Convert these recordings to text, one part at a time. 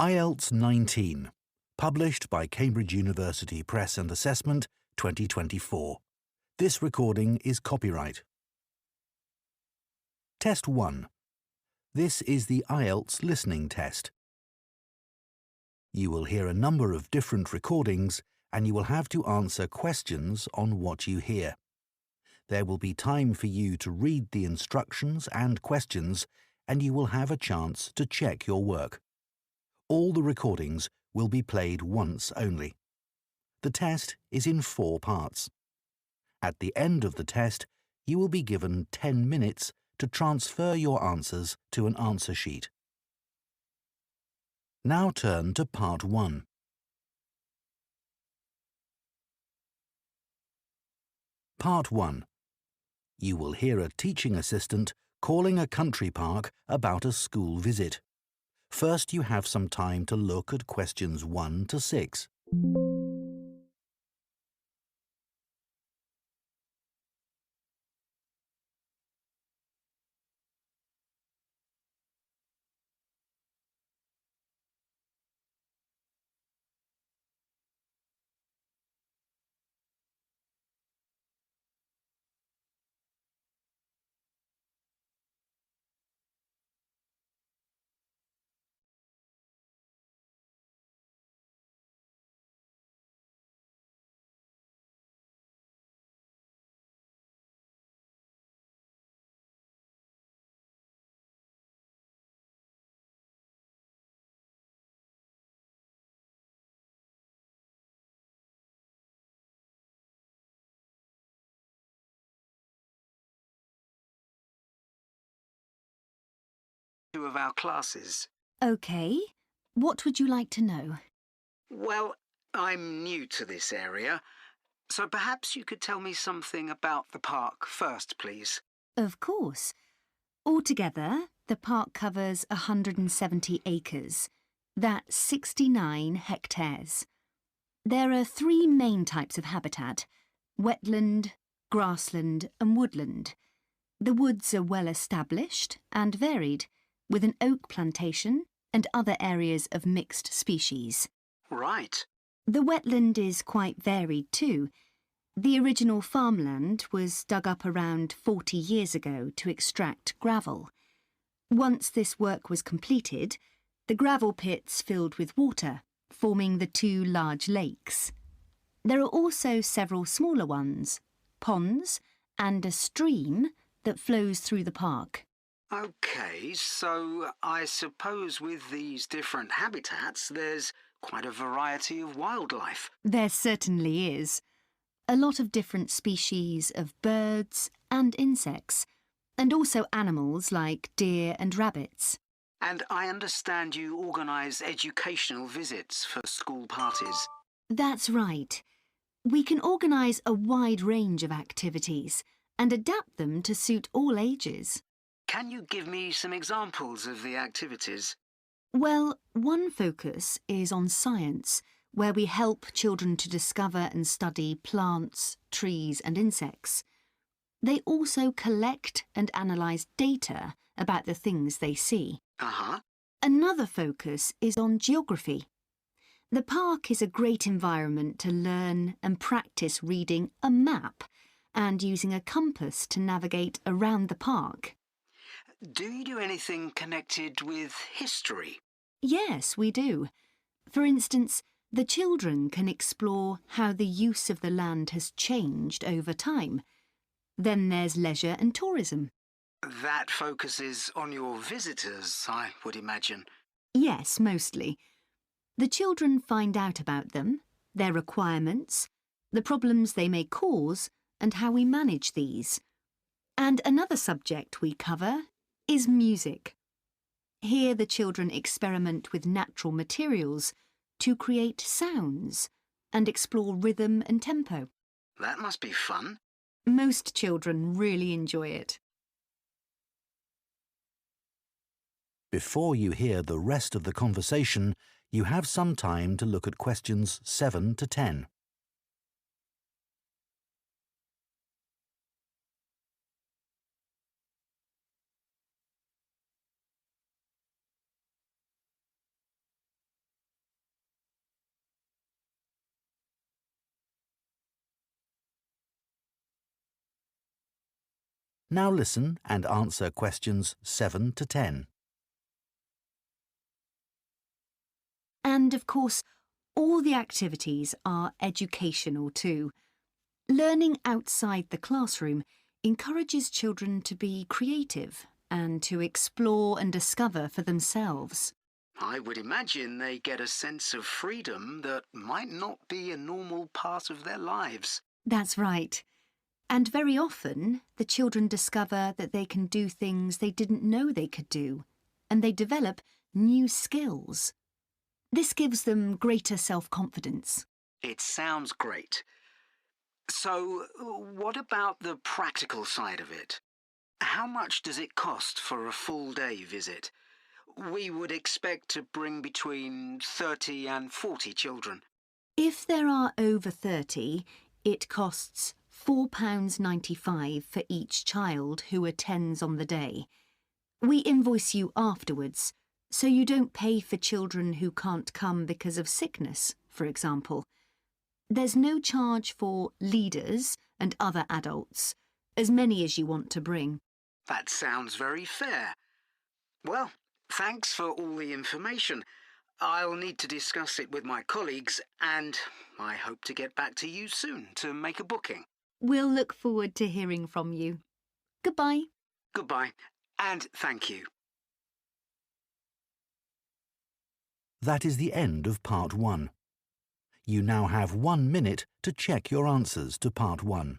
IELTS 19, published by Cambridge University Press and Assessment 2024. This recording is copyright. Test 1. This is the IELTS Listening Test. You will hear a number of different recordings and you will have to answer questions on what you hear. There will be time for you to read the instructions and questions and you will have a chance to check your work. All the recordings will be played once only. The test is in 4 parts. At the end of the test, you will be given 10 minutes to transfer your answers to an answer sheet. Now turn to Part 1. Part 1. You will hear a teaching assistant calling a country park about a school visit. First, you have some time to look at questions 1 to 6. Of our classes. OK. What would you like to know? Well, I'm new to this area, so perhaps you could tell me something about the park first, please. Of course. Altogether, the park covers 170 acres. That's 69 hectares. There are 3 main types of habitat: wetland, grassland and woodland. The woods are well established and varied, with an oak plantation and other areas of mixed species. Right. The wetland is quite varied too. The original farmland was dug up around 40 years ago to extract gravel. Once this work was completed, the gravel pits filled with water, forming the 2 large lakes. There are also several smaller ones, ponds and a stream that flows through the park. OK, so I suppose with these different habitats, there's quite a variety of wildlife. There certainly is. A lot of different species of birds and insects, and also animals like deer and rabbits. And I understand you organise educational visits for school parties. That's right. We can organise a wide range of activities and adapt them to suit all ages. Can you give me some examples of the activities? Well, one focus is on science, where we help children to discover and study plants, trees and insects. They also collect and analyse data about the things they see. Another focus is on geography. The park is a great environment to learn and practice reading a map and using a compass to navigate around the park. Do you do anything connected with history? Yes, we do. For instance, the children can explore how the use of the land has changed over time. Then there's leisure and tourism. That focuses on your visitors, I would imagine. Yes, mostly. The children find out about them, their requirements, the problems they may cause, and how we manage these. And another subject we cover is music. Here the children experiment with natural materials to create sounds and explore rhythm and tempo. That must be fun. Most children really enjoy it. Before you hear the rest of the conversation, you have some time to look at questions 7 to 10. Now listen and answer questions 7 to 10. And of course, all the activities are educational too. Learning outside the classroom encourages children to be creative and to explore and discover for themselves. I would imagine they get a sense of freedom that might not be a normal part of their lives. That's right. And very often, the children discover that they can do things they didn't know they could do, and they develop new skills. This gives them greater self-confidence. It sounds great. So, what about the practical side of it? How much does it cost for a full-day visit? We would expect to bring between 30 and 40 children. If there are over 30, it costs £4.95 for each child who attends on the day. We invoice you afterwards, so you don't pay for children who can't come because of sickness, for example. There's no charge for leaders and other adults, as many as you want to bring. That sounds very fair. Well, thanks for all the information. I'll need to discuss it with my colleagues, and I hope to get back to you soon to make a booking. We'll look forward to hearing from you. Goodbye. Goodbye, and thank you. That is the end of Part 1. You now have 1 minute to check your answers to Part 1.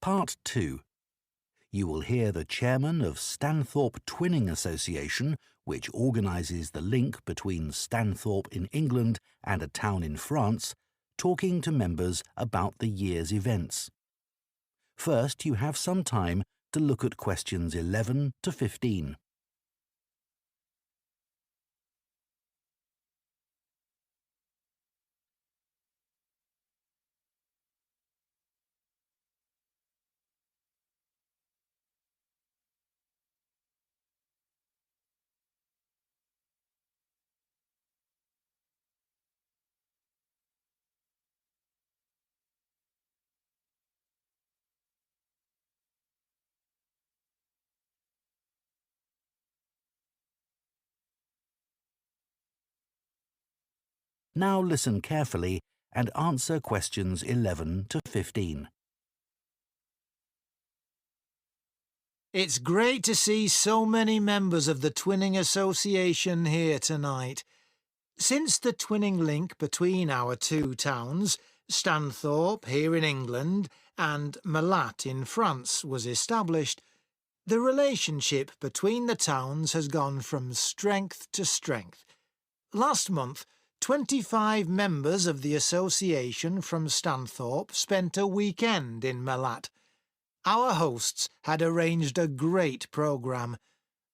Part 2. You will hear the chairman of Stanthorpe Twinning Association, which organises the link between Stanthorpe in England and a town in France, talking to members about the year's events. First, you have some time to look at questions 11 to 15. Now listen carefully and answer questions 11 to 15. It's great to see so many members of the Twinning Association here tonight. Since the twinning link between our two towns, Stanthorpe here in England and Malat in France, was established, the relationship between the towns has gone from strength to strength. Last month, 25 members of the association from Stanthorpe spent a weekend in Malat. Our hosts had arranged a great programme.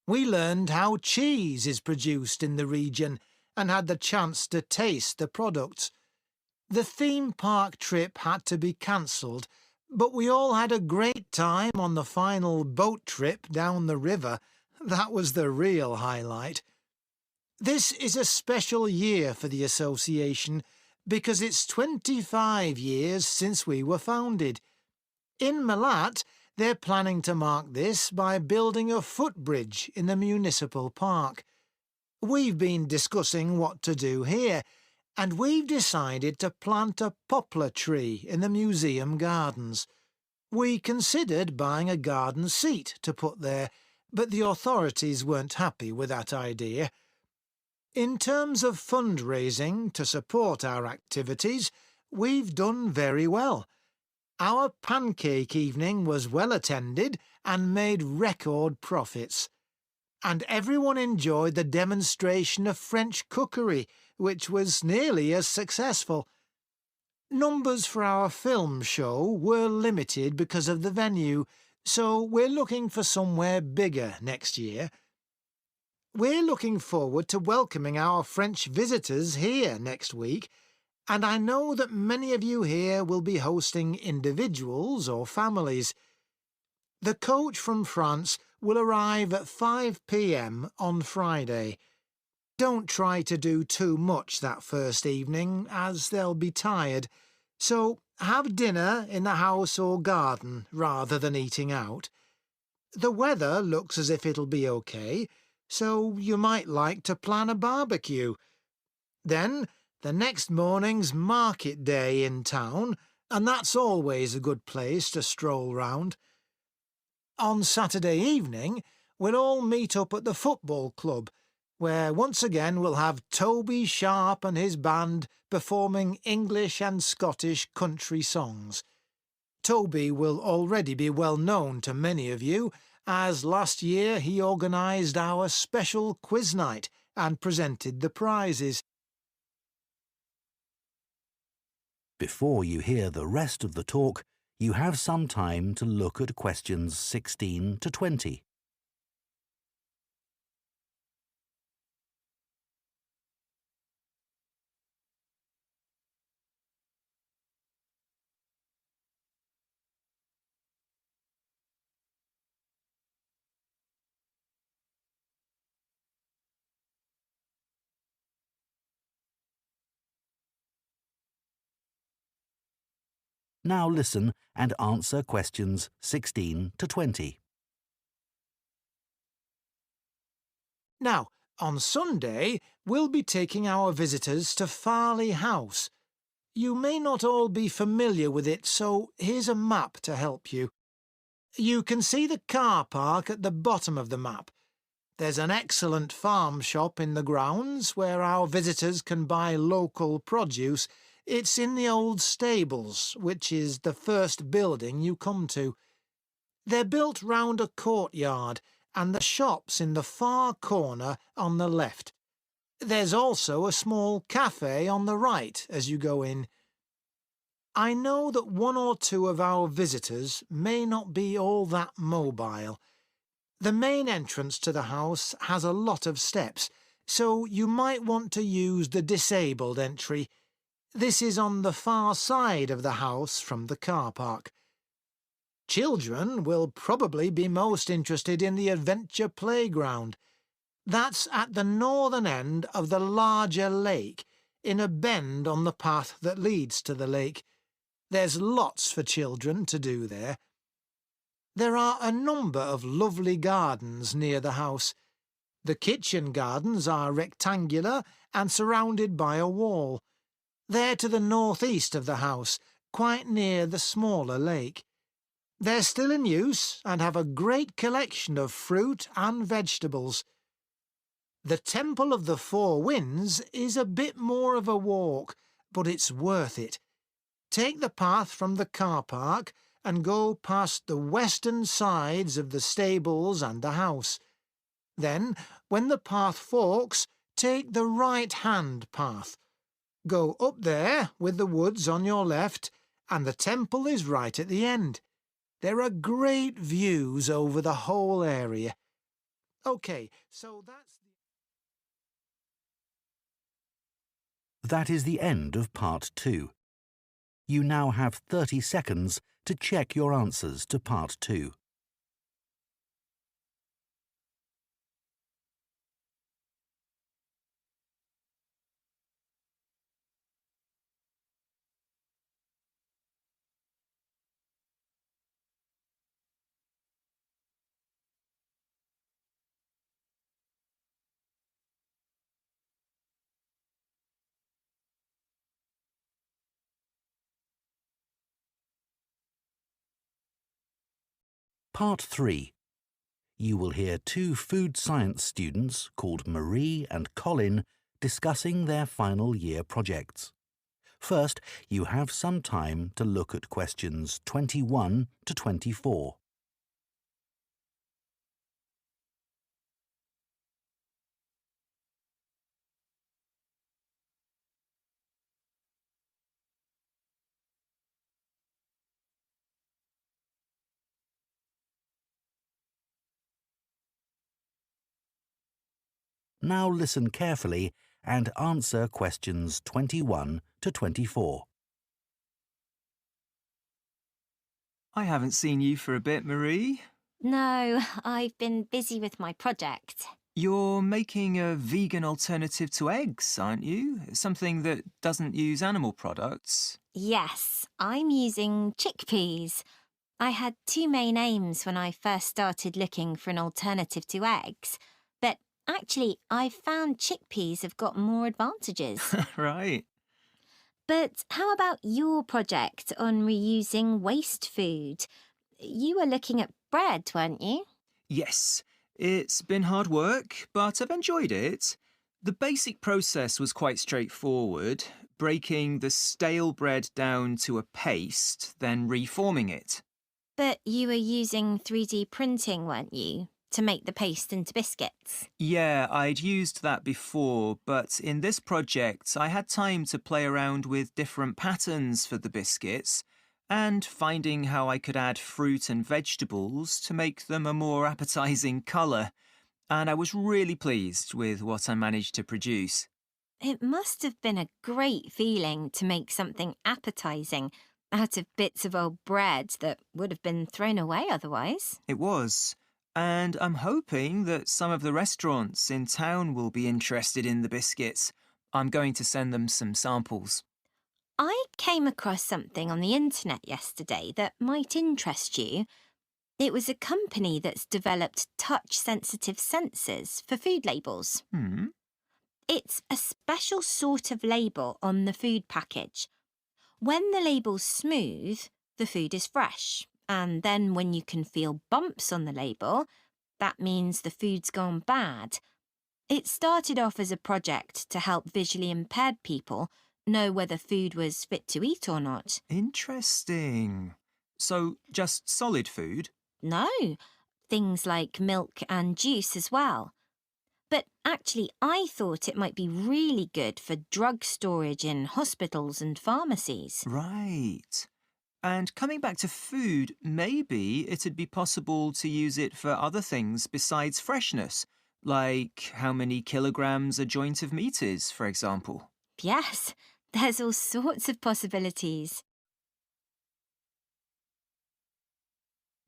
We learned how cheese is produced in the region and had the chance to taste the products. The theme park trip had to be cancelled, but we all had a great time on the final boat trip down the river. That was the real highlight. This is a special year for the association because it's 25 years since we were founded. In Malat, they're planning to mark this by building a footbridge in the municipal park. We've been discussing what to do here, and we've decided to plant a poplar tree in the museum gardens. We considered buying a garden seat to put there, but the authorities weren't happy with that idea. In terms of fundraising to support our activities, we've done very well. Our pancake evening was well attended and made record profits. And everyone enjoyed the demonstration of French cookery, which was nearly as successful. Numbers for our film show were limited because of the venue, so we're looking for somewhere bigger next year. We're looking forward to welcoming our French visitors here next week, and I know that many of you here will be hosting individuals or families. The coach from France will arrive at 5 p.m. on Friday. Don't try to do too much that first evening, as they'll be tired, so have dinner in the house or garden rather than eating out. The weather looks as if it'll be okay, so you might like to plan a barbecue. Then the next morning's market day in town, and that's always a good place to stroll round. On Saturday evening, we'll all meet up at the football club, where once again we'll have Toby Sharp and his band performing English and Scottish country songs. Toby will already be well known to many of you, as last year he organised our special quiz night and presented the prizes. Before you hear the rest of the talk, you have some time to look at questions 16 to 20. Now listen and answer questions 16 to 20. Now, on Sunday, we'll be taking our visitors to Farley House. You may not all be familiar with it, so here's a map to help you. You can see the car park at the bottom of the map. There's an excellent farm shop in the grounds where our visitors can buy local produce. It's in the old stables, which is the first building you come to. They're built round a courtyard, and the shop's in the far corner on the left. There's also a small cafe on the right as you go in. I know that one or two of our visitors may not be all that mobile. The main entrance to the house has a lot of steps, so you might want to use the disabled entry. This is on the far side of the house from the car park. Children will probably be most interested in the adventure playground. That's at the northern end of the larger lake, in a bend on the path that leads to the lake. There's lots for children to do there. There are a number of lovely gardens near the house. The kitchen gardens are rectangular and surrounded by a wall. They're to the northeast of the house, quite near the smaller lake. They're still in use and have a great collection of fruit and vegetables. The Temple of the Four Winds is a bit more of a walk, but it's worth it. Take the path from the car park and go past the western sides of the stables and the house. Then, when the path forks, take the right-hand path. Go up there with the woods on your left, and the temple is right at the end. There are great views over the whole area. OK, so That is the end of part 2. You now have 30 seconds to check your answers to part 2. Part 3. You will hear 2 food science students called Marie and Colin discussing their final year projects. First, you have some time to look at questions 21 to 24. Now listen carefully and answer questions 21 to 24. I haven't seen you for a bit, Marie. No, I've been busy with my project. You're making a vegan alternative to eggs, aren't you? Something that doesn't use animal products. Yes, I'm using chickpeas. I had two main aims when I first started looking for an alternative to eggs, but actually I found chickpeas have got more advantages. Right. But how about your project on reusing waste food? You were looking at bread, weren't you? Yes, it's been hard work, but I've enjoyed it. The basic process was quite straightforward, breaking the stale bread down to a paste, then reforming it. But you were using 3D printing, weren't you, to make the paste into biscuits? Yeah, I'd used that before, but in this project I had time to play around with different patterns for the biscuits and finding how I could add fruit and vegetables to make them a more appetising colour, and I was really pleased with what I managed to produce. It must have been a great feeling to make something appetising out of bits of old bread that would have been thrown away otherwise. It was. And I'm hoping that some of the restaurants in town will be interested in the biscuits. I'm going to send them some samples. I came across something on the internet yesterday that might interest you. It was a company that's developed touch-sensitive sensors for food labels. It's a special sort of label on the food package. When the label's smooth, the food is fresh. And then when you can feel bumps on the label, that means the food's gone bad. It started off as a project to help visually impaired people know whether food was fit to eat or not. Interesting. So, just solid food? No, things like milk and juice as well. But actually, I thought it might be really good for drug storage in hospitals and pharmacies. Right. And coming back to food, maybe it'd be possible to use it for other things besides freshness, like how many kilograms a joint of meat is, for example. Yes, there's all sorts of possibilities.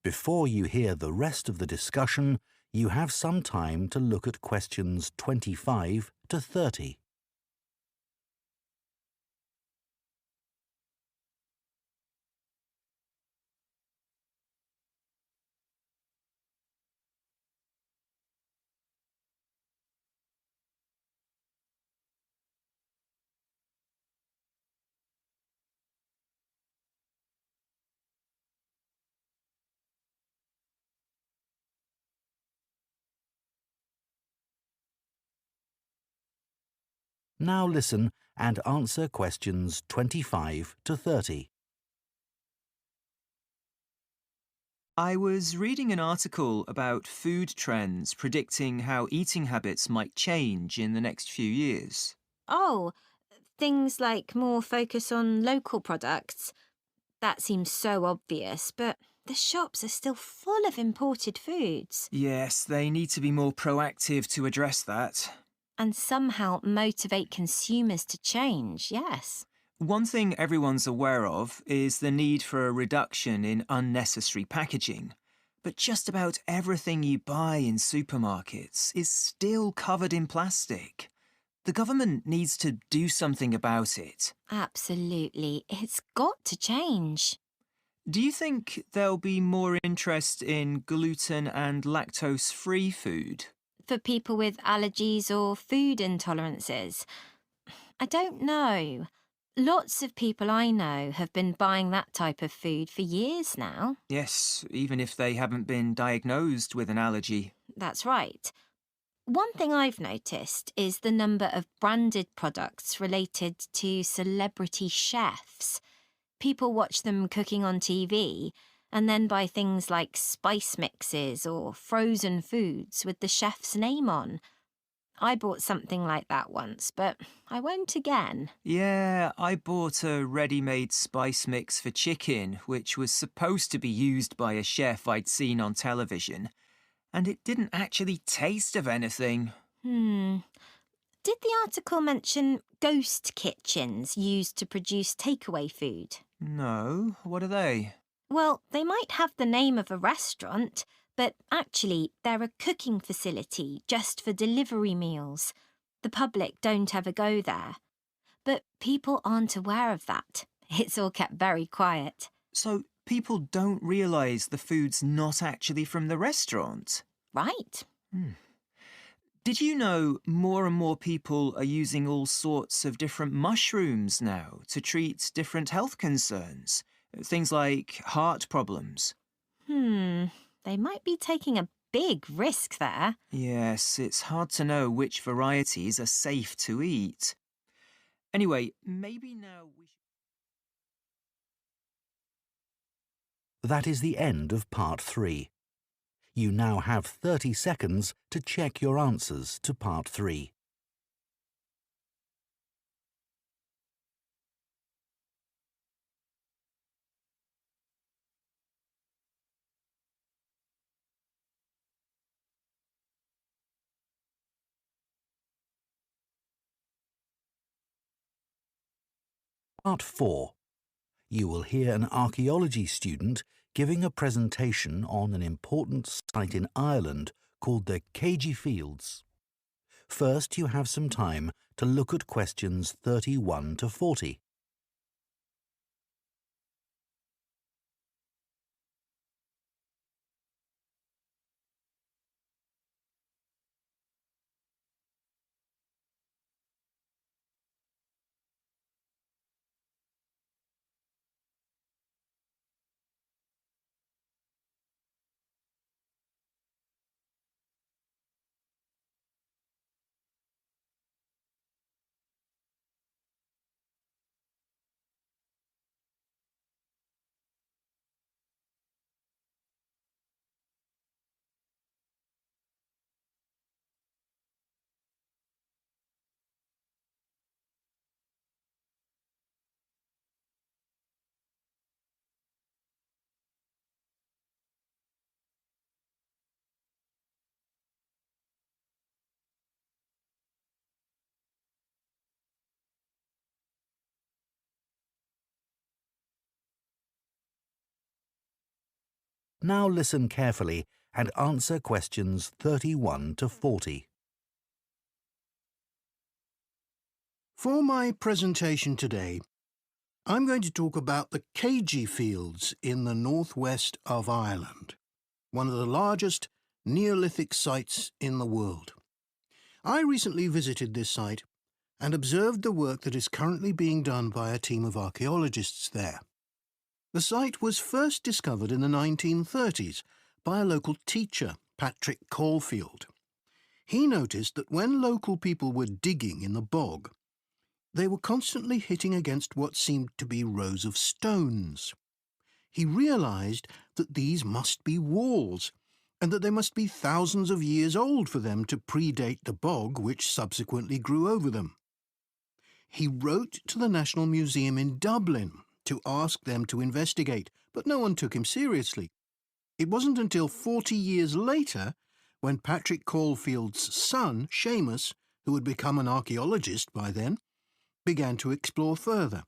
Before you hear the rest of the discussion, you have some time to look at questions 25 to 30. Now listen and answer questions 25 to 30. I was reading an article about food trends predicting how eating habits might change in the next few years. Oh, things like more focus on local products. That seems so obvious, but the shops are still full of imported foods. Yes, they need to be more proactive to address that. And somehow motivate consumers to change, yes. One thing everyone's aware of is the need for a reduction in unnecessary packaging. But just about everything you buy in supermarkets is still covered in plastic. The government needs to do something about it. Absolutely. It's got to change. Do you think there'll be more interest in gluten and lactose-free food? For people with allergies or food intolerances? I don't know. Lots of people I know have been buying that type of food for years now. Yes, even if they haven't been diagnosed with an allergy. That's right. One thing I've noticed is the number of branded products related to celebrity chefs. People watch them cooking on TV and then buy things like spice mixes or frozen foods with the chef's name on. I bought something like that once, but I won't again. Yeah, I bought a ready-made spice mix for chicken, which was supposed to be used by a chef I'd seen on television, and it didn't actually taste of anything. Did the article mention ghost kitchens used to produce takeaway food? No, what are they? Well, they might have the name of a restaurant, but actually they're a cooking facility just for delivery meals. The public don't ever go there. But people aren't aware of that. It's all kept very quiet. So people don't realise the food's not actually from the restaurant? Right. Did you know more and more people are using all sorts of different mushrooms now to treat different health concerns? Things like heart problems. They might be taking a big risk there. Yes, it's hard to know which varieties are safe to eat. Anyway, maybe now we should... That is the end of Part 3. You now have 30 seconds to check your answers to Part 3. Part 4. You will hear an archaeology student giving a presentation on an important site in Ireland called the Cambridge Fields. First, you have some time to look at questions 31 to 40. Now listen carefully and answer questions 31 to 40. For my presentation today, I'm going to talk about the Cambridge Fields in the northwest of Ireland, one of the largest Neolithic sites in the world. I recently visited this site and observed the work that is currently being done by a team of archaeologists there. The site was first discovered in the 1930s by a local teacher, Patrick Caulfield. He noticed that when local people were digging in the bog, they were constantly hitting against what seemed to be rows of stones. He realised that these must be walls, and that they must be thousands of years old for them to predate the bog which subsequently grew over them. He wrote to the National Museum in Dublin to ask them to investigate, but no one took him seriously. It wasn't until 40 years later, when Patrick Caulfield's son, Seamus, who had become an archaeologist by then, began to explore further.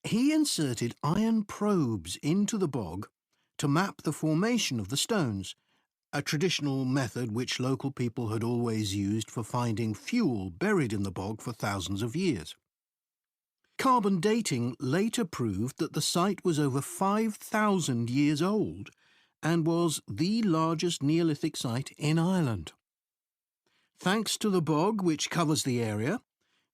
He inserted iron probes into the bog to map the formation of the stones, a traditional method which local people had always used for finding fuel buried in the bog for thousands of years. Carbon dating later proved that the site was over 5,000 years old and was the largest Neolithic site in Ireland. Thanks to the bog which covers the area,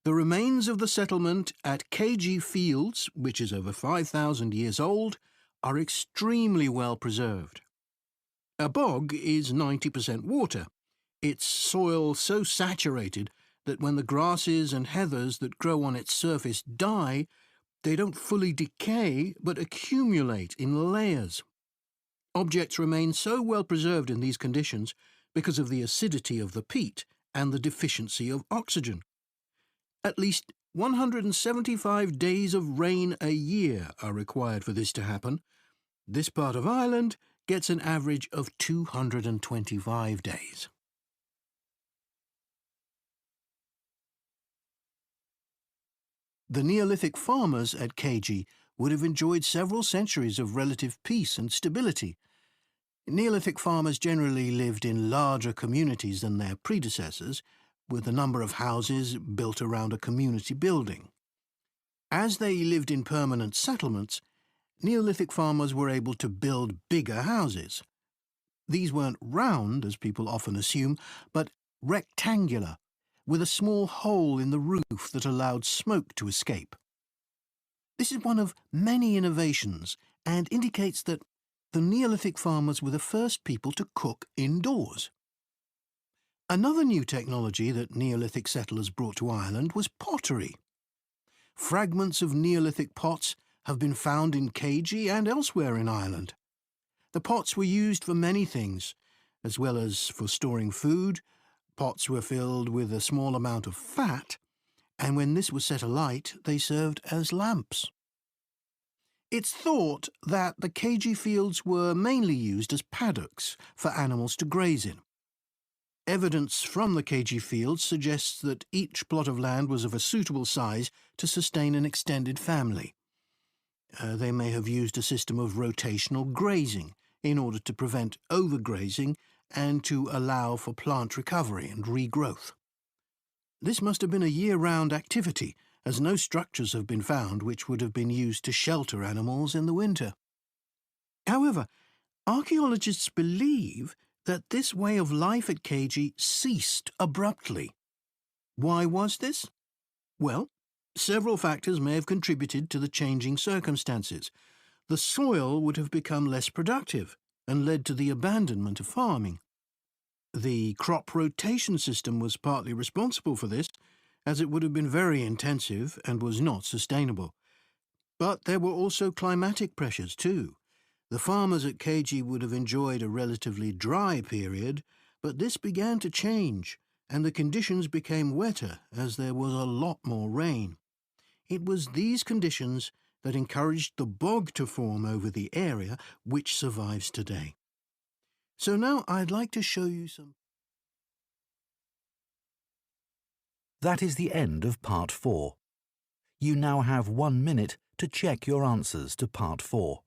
the remains of the settlement at Cambridge Fields, which is over 5,000 years old, are extremely well preserved. A bog is 90% water. its soil so saturated that when the grasses and heathers that grow on its surface die, they don't fully decay but accumulate in layers. Objects remain so well preserved in these conditions because of the acidity of the peat and the deficiency of oxygen. At least 175 days of rain a year are required for this to happen. This part of Ireland gets an average of 225 days. The Neolithic farmers at Cambridge would have enjoyed several centuries of relative peace and stability. Neolithic farmers generally lived in larger communities than their predecessors, with a number of houses built around a community building. As they lived in permanent settlements, Neolithic farmers were able to build bigger houses. These weren't round, as people often assume, but rectangular, with a small hole in the roof that allowed smoke to escape. This is one of many innovations and indicates that the Neolithic farmers were the first people to cook indoors. Another new technology that Neolithic settlers brought to Ireland was pottery. Fragments of Neolithic pots have been found in Cambridge and elsewhere in Ireland. The pots were used for many things, as well as for storing food. Pots were filled with a small amount of fat, and when this was set alight, they served as lamps. It's thought that the Cambridge fields were mainly used as paddocks for animals to graze in. Evidence from the Cambridge fields suggests that each plot of land was of a suitable size to sustain an extended family. They may have used a system of rotational grazing in order to prevent overgrazing and to allow for plant recovery and regrowth. This must have been a year-round activity, as no structures have been found which would have been used to shelter animals in the winter. However, archaeologists believe that this way of life at Cambridge ceased abruptly. Why was this? Well, several factors may have contributed to the changing circumstances. The soil would have become less productive and led to the abandonment of farming. The crop rotation system was partly responsible for this, as it would have been very intensive and was not sustainable. But there were also climatic pressures too. The farmers at Cambridge would have enjoyed a relatively dry period, but this began to change, and the conditions became wetter as there was a lot more rain. It was these conditions that encouraged the bog to form over the area, which survives today. So now I'd like to show you some... That is the end of Part 4. You now have 1 minute to check your answers to Part 4.